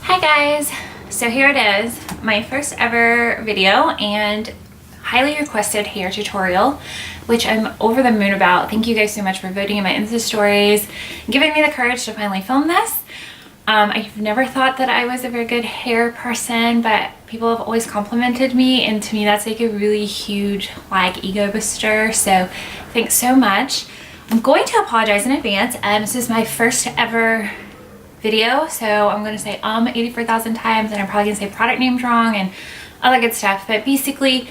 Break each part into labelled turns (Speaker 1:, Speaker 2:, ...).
Speaker 1: Hi guys, so here it is, my first ever video and highly requested hair tutorial, which I'm over the moon about. Thank you guys so much for voting in my Insta stories and giving me the courage to finally film this. I've never thought that I was a very good hair person, but people have always complimented me, and to me that's like a really huge like ego booster, so thanks so much. I'm going to apologize in advance. This is my first ever video, so I'm going to say 84,000 times, and I'm probably going to say product names wrong and all that good stuff, but basically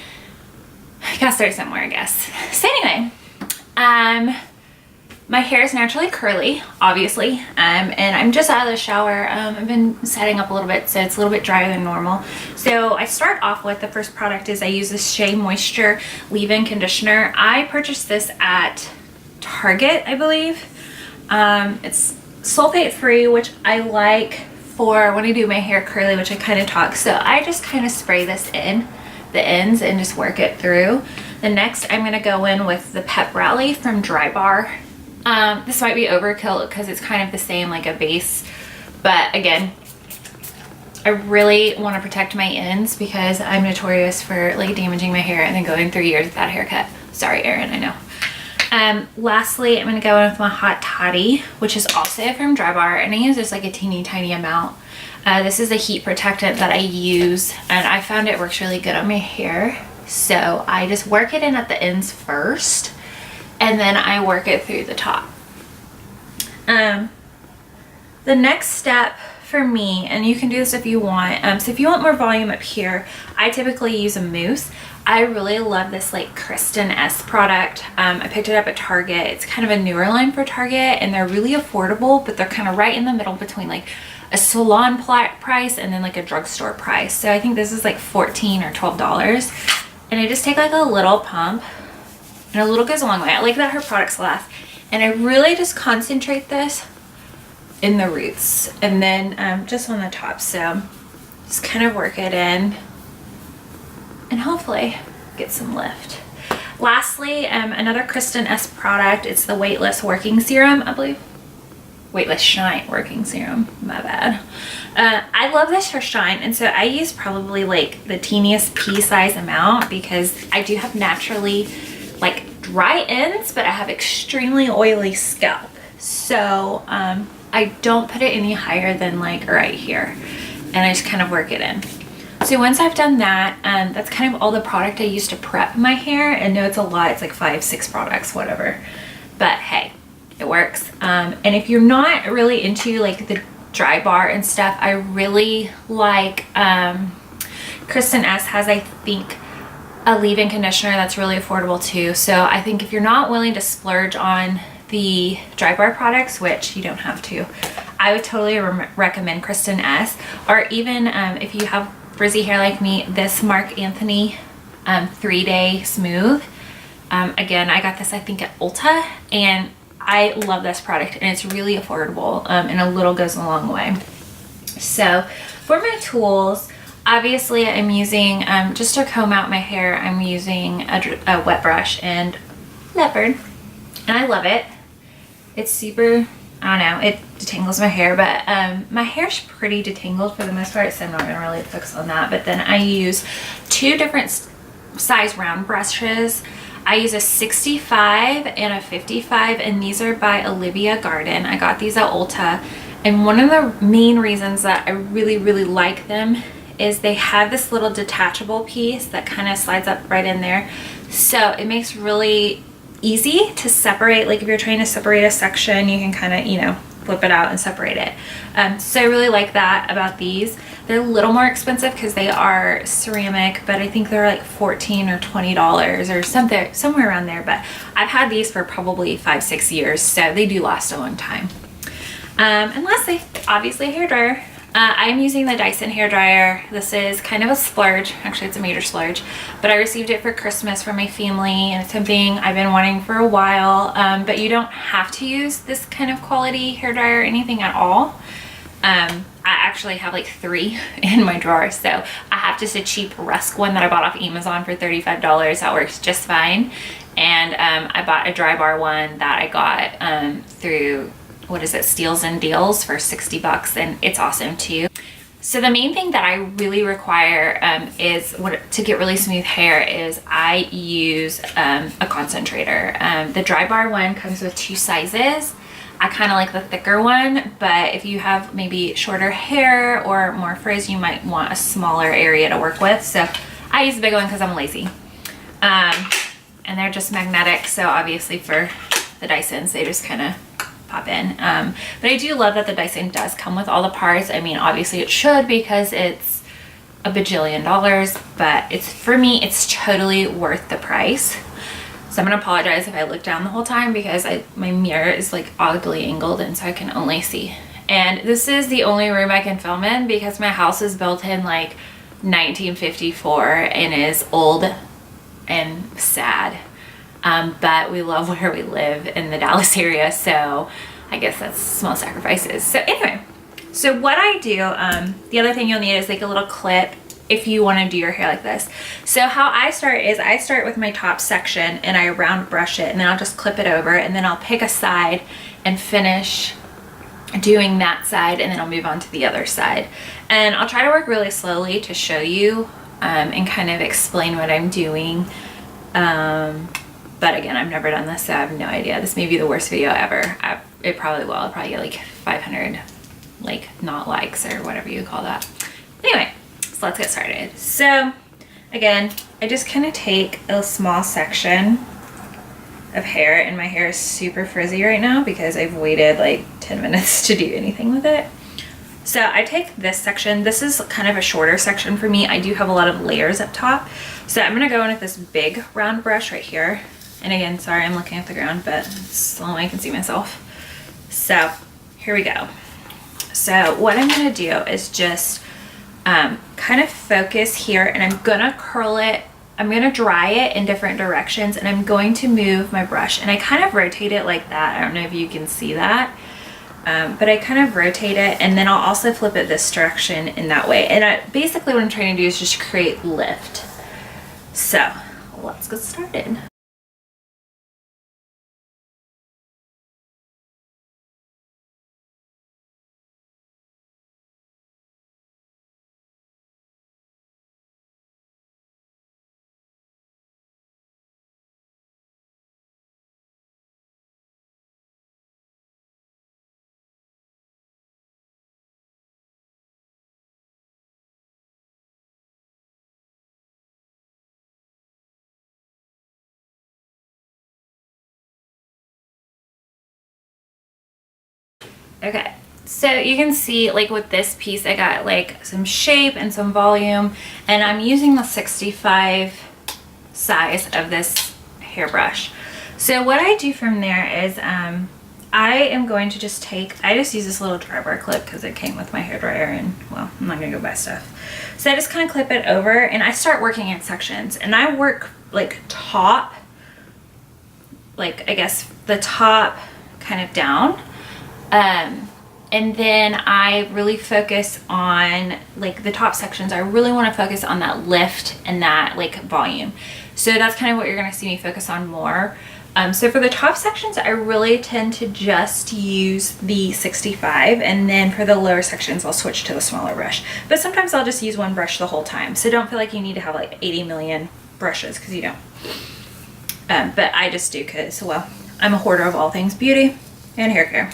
Speaker 1: I gotta start somewhere, I guess. So anyway, my hair is naturally curly, obviously, and I'm just out of the shower. I've been setting up a little bit, so it's a little bit drier than normal. So I start off with, the first product is I use this Shea Moisture leave-in conditioner. I purchased this at Target, I believe. It's sulfate free, which I like for when I do my hair curly, which I kind of talk. So I just kind of spray this in the ends and just work it through. The next I'm going to go in with the Pep Rally from Drybar. This might be overkill because it's kind of the same, like a base, but again, I really want to protect my ends because I'm notorious for like damaging my hair and then going 3 years without a haircut. Sorry, Erin, I know. Lastly, I'm going to go in with my Hot Toddy, which is also from Drybar, and I use this like a teeny tiny amount. This is a heat protectant that I use, and I found it works really good on my hair. So I just work it in at the ends first, and then I work it through the top. The next step for me, and you can do this if you want, so if you want more volume up here, I typically use a mousse. I really love this like Kristen S product. I picked it up at Target. It's kind of a newer line for Target, and they're really affordable, but they're kind of right in the middle between like a salon price and then like a drugstore price. So I think this is like $14 or $12, and I just take like a little pump, and a little goes a long way. I like that her products last, and I really just concentrate this in the roots and then just on the top. So just kind of work it in and hopefully get some lift. Lastly, another Kristen S product. It's the Weightless Working Serum, I believe. Weightless Shine Working Serum, my bad. I love this for shine, and so I use probably like the teeniest pea size amount because I do have naturally like dry ends, but I have extremely oily scalp. So I don't put it any higher than like right here, and I just kind of work it in. So once I've done that, that's kind of all the product I use to prep my hair. And no, it's a lot, it's like 5-6 products, whatever, but hey, it works. And if you're not really into like the Drybar and stuff, I really like Kristen S has, I think, a leave-in conditioner that's really affordable too. So I think if you're not willing to splurge on the Drybar products, which you don't have to, I would totally recommend Kristen S. Or even if you have frizzy hair like me, this Marc Anthony 3-Day Smooth. Again, I got this I think at Ulta, and I love this product, and it's really affordable, and a little goes a long way. So for my tools, obviously I'm using, just to comb out my hair, I'm using a wet brush and Leopard, and I love it. It's super, I don't know, it detangles my hair, but my hair's pretty detangled for the most part, so I'm not gonna really focus on that. But then I use 2 different size round brushes. I use a 65 and a 55, and these are by Olivia Garden. I got these at Ulta, and one of the main reasons that I really like them is they have this little detachable piece that kind of slides up right in there, so it makes really easy to separate. Like if you're trying to separate a section, you can kind of, you know, flip it out and separate it. So I really like that about these. They're a little more expensive because they are ceramic, but I think they're like $14 or $20 or something, somewhere around there. But I've had these for probably 5-6 years, so they do last a long time. And lastly, obviously a hairdryer. I'm using the Dyson hairdryer. This is kind of a splurge. Actually, it's a major splurge, but I received it for Christmas from my family, and it's something I've been wanting for a while. But you don't have to use this kind of quality hairdryer or anything at all. I actually have like 3 in my drawer, so I have just a cheap Rusk one that I bought off Amazon for $35. That works just fine. And I bought a Drybar one that I got through, what is it, Steals and Deals for $60, and it's awesome too. So the main thing that I really require to get really smooth hair is I use a concentrator. The Dry Bar one comes with 2 sizes. I kind of like the thicker one, but if you have maybe shorter hair or more frizz, you might want a smaller area to work with. So I use the big one because I'm lazy. And they're just magnetic, so obviously for the Dysons, they just kind of pop in. But I do love that the Dyson does come with all the parts. I mean, obviously it should because it's a bajillion dollars, but for me, it's totally worth the price. So I'm gonna apologize if I look down the whole time because my mirror is like oddly angled and so I can only see. And this is the only room I can film in because my house is built in like 1954 and is old and sad. But we love where we live in the Dallas area, so I guess that's small sacrifices. So anyway, so what I do, the other thing you'll need is like a little clip if you want to do your hair like this. So how I start is I start with my top section and I round brush it and then I'll just clip it over and then I'll pick a side and finish doing that side and then I'll move on to the other side. And I'll try to work really slowly to show you and kind of explain what I'm doing. But again, I've never done this, so I have no idea. This may be the worst video ever. It probably will. I'll probably get like 500 like not likes or whatever you call that. Anyway, so let's get started. So again, I just kind of take a small section of hair, and my hair is super frizzy right now because I've waited like 10 minutes to do anything with it. So I take this section. This is kind of a shorter section for me. I do have a lot of layers up top. So I'm gonna go in with this big round brush right here. And again, sorry, I'm looking at the ground, but it's the only way I can see myself. So here we go. So what I'm gonna do is just kind of focus here, and I'm gonna curl it. I'm gonna dry it in different directions, and I'm going to move my brush. And I kind of rotate it like that. I don't know if you can see that. But I kind of rotate it, and then I'll also flip it this direction in that way. And basically what I'm trying to do is just create lift. So let's get started. Okay, so you can see like with this piece, I got like some shape and some volume, and I'm using the 65 size of this hairbrush. So what I do from there is I am going to just I just use this little dry bar clip because it came with my hairdryer, and well, I'm not gonna go buy stuff. So I just kind of clip it over and I start working in sections, and I work like top, like I guess the top kind of down. And then I really focus on like the top sections. I really want to focus on that lift and that like volume. So that's kind of what you're going to see me focus on more. So for the top sections, I really tend to just use the 65, and then for the lower sections, I'll switch to the smaller brush. But sometimes I'll just use one brush the whole time. So don't feel like you need to have like 80 million brushes, because you don't. But I just do because, well, I'm a hoarder of all things beauty and hair care.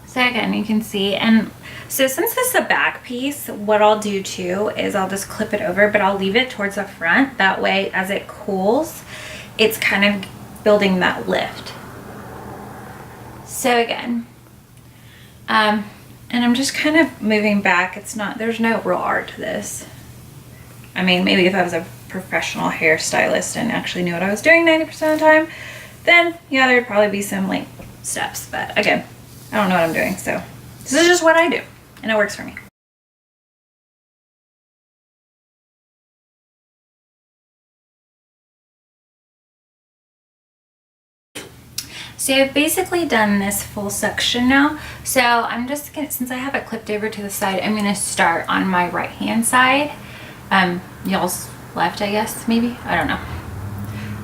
Speaker 1: So again, you can see, and so since this is a back piece, what I'll do too is I'll just clip it over, but I'll leave it towards the front. That way, as it cools, it's kind of building that lift. So again, and I'm just kind of moving back. There's no real art to this. I mean, maybe if I was a professional hairstylist and actually knew what I was doing 90% of the time, then yeah, there'd probably be some like steps, but again, I don't know what I'm doing, so this is just what I do, and it works for me. So I've basically done this full section now. So I'm just gonna, since I have it clipped over to the side, I'm gonna start on my right hand side. Y'all's left, I guess, maybe, I don't know.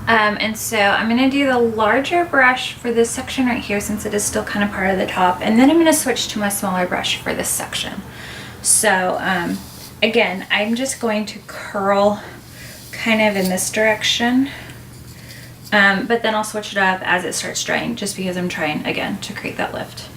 Speaker 1: And so I'm gonna do the larger brush for this section right here, since it is still kind of part of the top, and then I'm gonna switch to my smaller brush for this section. So again, I'm just going to curl kind of in this direction, but then I'll switch it up as it starts drying, just because I'm trying again to create that lift.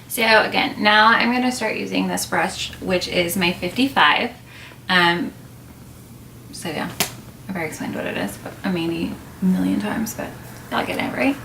Speaker 1: So again, now I'm going to start using this brush, which is my 55. So yeah, I've already explained what it is, but maybe a million times, but y'all get it, right?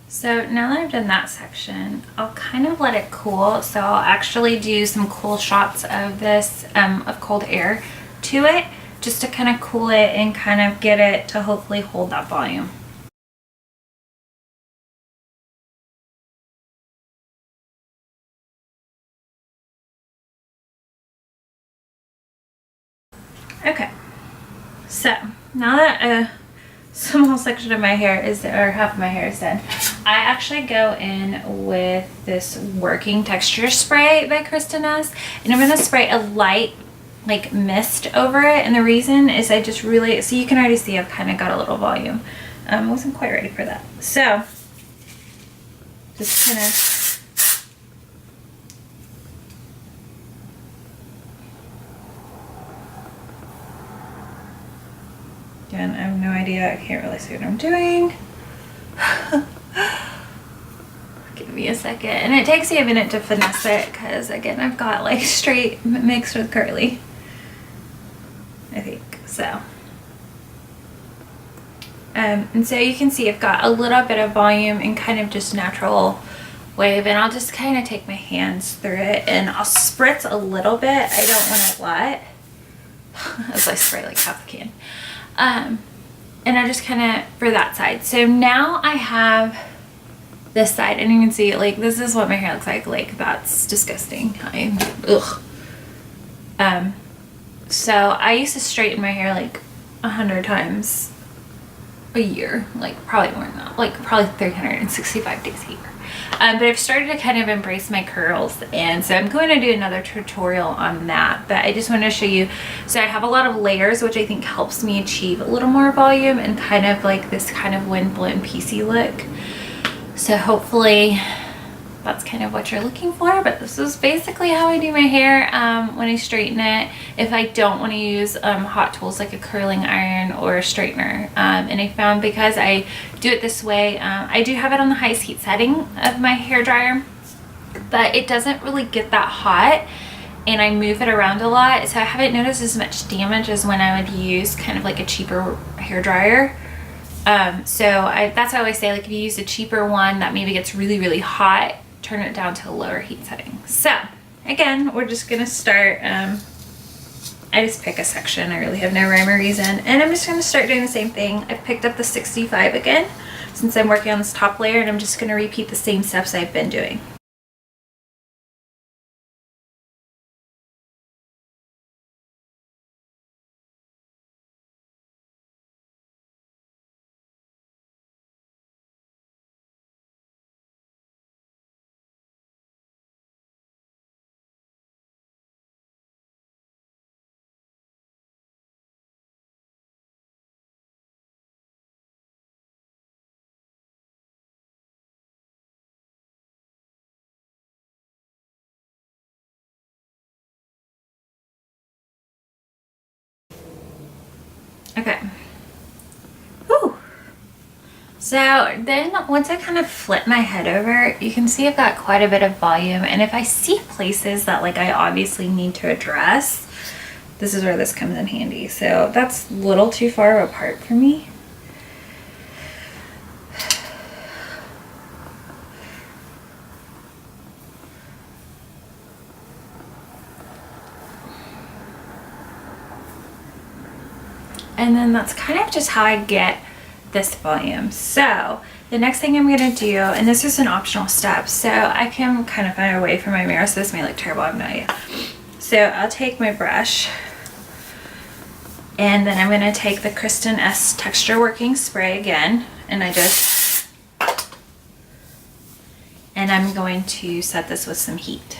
Speaker 1: So now that I've done that section, I'll kind of let it cool. So I'll actually do some cool shots of this, of cold air to it, just to kind of cool it and kind of get it to hopefully hold that volume. Okay, so now that a small section of my hair is, or half of my hair is done, I actually go in with this working texture spray by Krista Ness, and I'm going to spray a light like mist over it. And the reason is I just really, so you can already see I've kind of got a little volume. I wasn't quite ready for that. So just kind of again, I have no idea. I can't really see what I'm doing. Give me a second. And it takes me a minute to finesse it because, again, I've got like straight mixed with curly, I think. So, and so you can see I've got a little bit of volume and kind of just natural wave. And I'll just kind of take my hands through it and I'll spritz a little bit. I don't want a lot as I spray like half the can. And I just kind of, for that side. So now I have this side, and you can see like this is what my hair looks like that's disgusting. Ugh. So I used to straighten my hair like 100 times a year, like probably more than that, like probably 365 days a year. But I've started to kind of embrace my curls, and so I'm going to do another tutorial on that, but I just wanted to show you. So I have a lot of layers, which I think helps me achieve a little more volume and kind of like this kind of wind blown piecey look. So hopefully that's kind of what you're looking for. But this is basically how I do my hair when I straighten it, if I don't want to use hot tools like a curling iron or a straightener. And I found because I do it this way, I do have it on the highest heat setting of my hair dryer, but it doesn't really get that hot, and I move it around a lot, so I haven't noticed as much damage as when I would use kind of like a cheaper hair dryer. That's why I always say, like, if you use a cheaper one that maybe gets really, really hot, turn it down to a lower heat setting. So again, we're just gonna start, I just pick a section. I really have no rhyme or reason, and I'm just gonna start doing the same thing. I've picked up the 65 again since I'm working on this top layer, and I'm just gonna repeat the same steps I've been doing. Okay. Whew. So then once I kind of flip my head over, you can see I've got quite a bit of volume, and if I see places that like I obviously need to address, this is where this comes in handy. So that's a little too far apart for me. And then that's kind of just how I get this volume. So the next thing I'm gonna do, and this is an optional step, so I can kind of find away from my mirror, so this may look terrible, I have no idea. So I'll take my brush, and then I'm gonna take the Kristin Ess Texture Working Spray again, and I'm going to set this with some heat.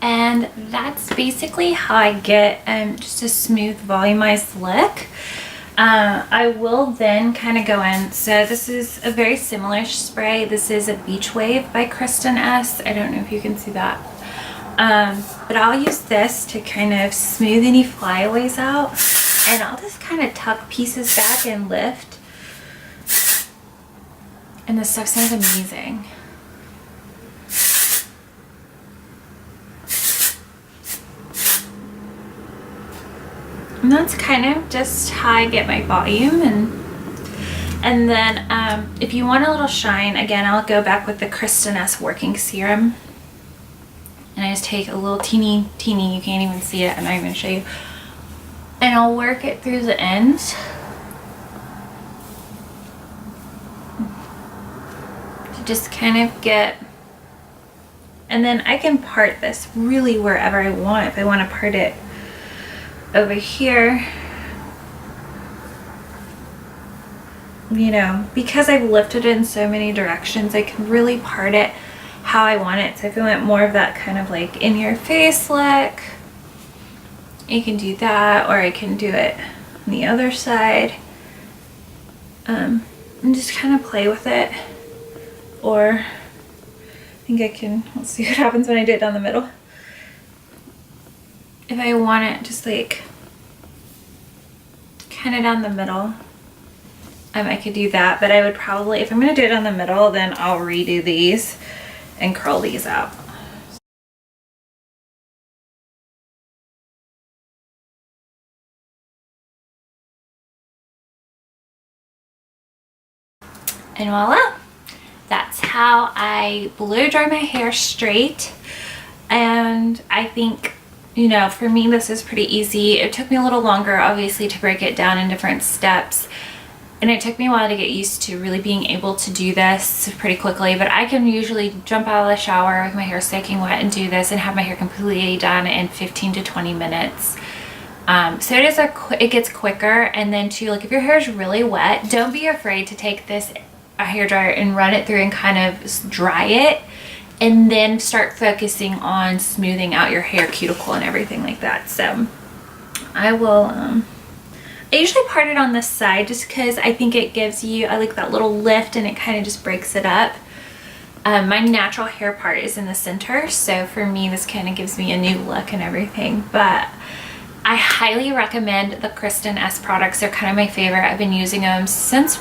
Speaker 1: And that's basically how I get just a smooth volumized look. I will then kind of go in, so this is a very similar spray. This is a Beach Wave by Kristin Ess. I don't know if you can see that. But I'll use this to kind of smooth any flyaways out, and I'll just kind of tuck pieces back and lift. And this stuff smells amazing. And that's kind of just how I get my volume. And then if you want a little shine, again, I'll go back with the Kristin Ess Working Serum. And I just take a little teeny, you can't even see it, I'm not even gonna show you. And I'll work it through the ends. To just kind of get, and then I can part this really wherever I want. If I want to part it over here, you know, because I've lifted it in so many directions, I can really part it how I want it. So if you want more of that kind of like in your face look, you can do that, or I can do it on the other side, and just kind of play with it. Or I think I can, let's see what happens when I do it down the middle. If I want it just like kind of down the middle, I could do that, but I would probably, if I'm going to do it on the middle, then I'll redo these and curl these out. And voila, that's how I blow dry my hair straight. And I think, you know, for me this is pretty easy. It took me a little longer obviously to break it down in different steps, and it took me a while to get used to really being able to do this pretty quickly, but I can usually jump out of the shower with my hair soaking wet and do this and have my hair completely done in 15 to 20 minutes. So it gets quicker. And then too, like if your hair is really wet, don't be afraid to take this a hair dryer and run it through and kind of dry it, and then start focusing on smoothing out your hair cuticle and everything like that. So I will I usually part it on this side just because I think it gives you, I like that little lift and it kind of just breaks it up. My natural hair part is in the center, so for me this kind of gives me a new look and everything. But I highly recommend the Kristin Ess products. They're kind of my favorite. I've been using them since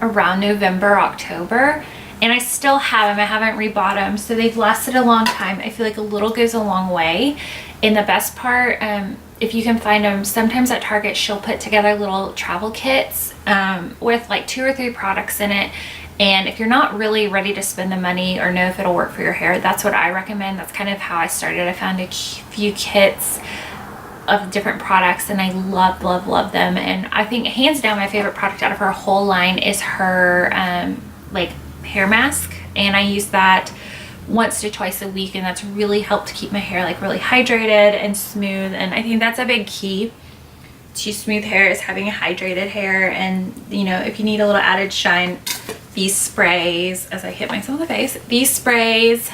Speaker 1: around November, October, and I still have them. I haven't rebought them, so they've lasted a long time. I feel like a little goes a long way. And the best part, if you can find them, sometimes at Target she'll put together little travel kits with like 2 or 3 products in it. And if you're not really ready to spend the money or know if it'll work for your hair, that's what I recommend. That's kind of how I started. I found a few kits of different products and I love them. And I think hands down my favorite product out of her whole line is her like hair mask, and I use that once to twice a week, and that's really helped keep my hair like really hydrated and smooth. And I think that's a big key to smooth hair, is having a hydrated hair. And you know, if you need a little added shine, these sprays, as I hit myself in the face, these sprays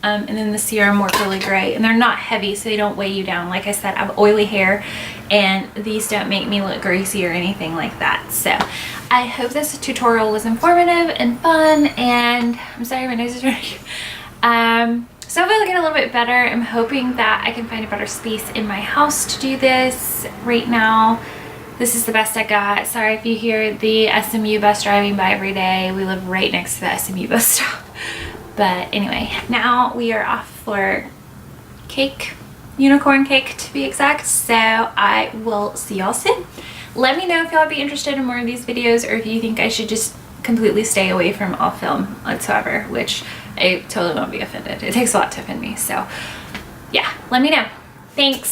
Speaker 1: and then the serum work really great, and they're not heavy so they don't weigh you down. Like I said, I have oily hair and these don't make me look greasy or anything like that. So I hope this tutorial was informative and fun, and I'm sorry my nose is running. So if I get a little bit better, I'm hoping that I can find a better space in my house to do this. Right now this is the best I got. Sorry if you hear the SMU bus driving by every day. We live right next to the SMU bus stop. But anyway, now we are off for cake, unicorn cake to be exact. So I will see y'all soon. Let me know if y'all would be interested in more of these videos, or if you think I should just completely stay away from all film whatsoever, which I totally won't be offended. It takes a lot to offend me. So yeah, let me know. Thanks.